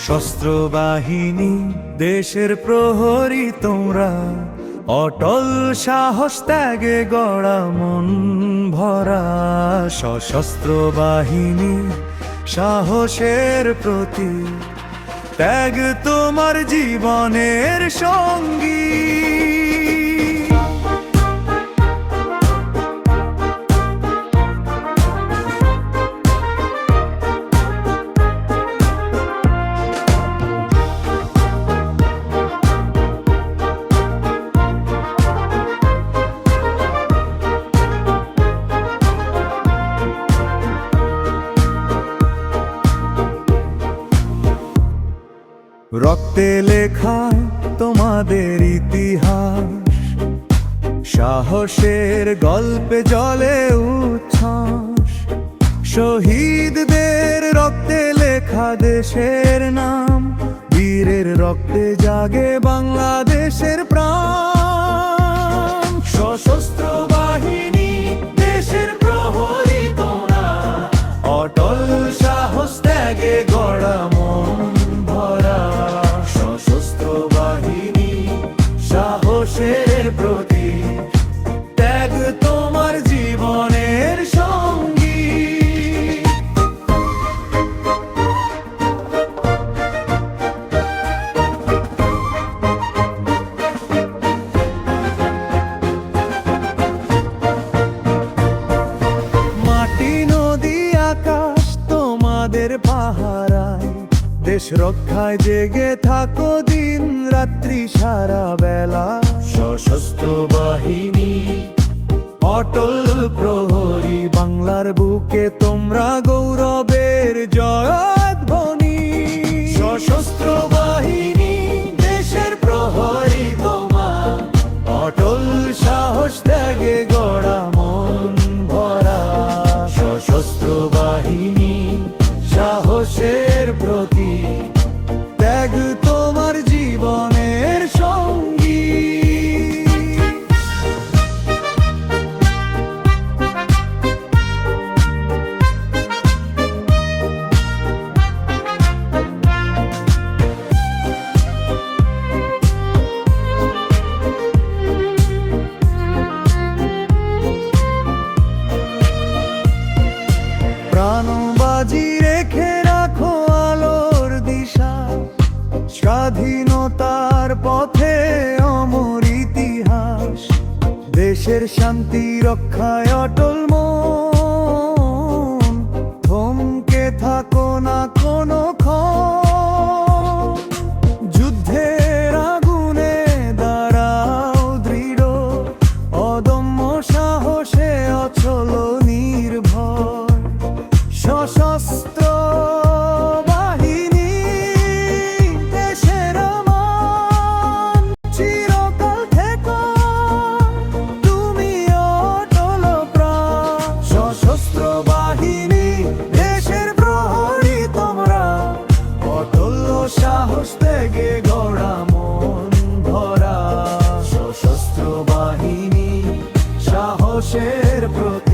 সশস্ত্র বাহিনী দেশের প্রহরী তোমরা, অটল সাহস ত্যাগে গড়া মন ভরা। সশস্ত্র বাহিনী সাহসের প্রতীক, ত্যাগ তোমার জীবনের সঙ্গী। রক্তে লেখা তোমাদের ইতিহাস, সাহসের গল্পে জ্বলে উচ্ছ্বাস। শহীদদের রক্তে লেখা দেশের নাম, বীরের রক্তে জাগে বাংলাদেশের প্রাণ। সশস্ত্র বাহিনী দেশের প্রহরী তোমরা, অটল সাহস ত্যাগে গড়া মন ভরা। সশস্ত্র বাহিনী সাহসের প্রতীক, ত্যাগ তোমার জীবনের সঙ্গী। মাটি নদী আকাশ তোমাদের পাহারায়, দেশ রক্ষায় জেগে থাকো দিন রাত্রি সারা বেলা। সশস্ত্র বাহিনী অটল প্রহরী, বাংলার বুকে তোমরা গৌরবের জয়ধ্বনি। সশস্ত্র বাহিনী দেশের প্রহরী তোমার, অটল সাহস ত্যাগে গড়া মন ভরা। সশস্ত্র বাহিনী সাহসের প্রতীক, ত্যাগ তোমার জীবনের সঙ্গী। প্রাণবাজি রেখে রাখো আলোর দিশা, স্বাধীনতার পথে অমর ইতিহাস। দেশের শান্তি রক্ষায় অটল মন, থমকে থাকো না কোনো ক্ষণ। যুদ্ধের আগুনে দাঁড়াও দৃঢ়, অদম্য সাহসে অচল নির্ভর। সশস্ত্র বাহিনী দেশের মান, চিরকাল থেকো তুমি অটল প্রাণ। সশস্ত্র বাহিনী দেশের প্রহরী তোমরা, অটল সাহস ত্যাগে গড়া মন ভরা। সশস্ত্র বাহিনী সাহসের প্রতীক,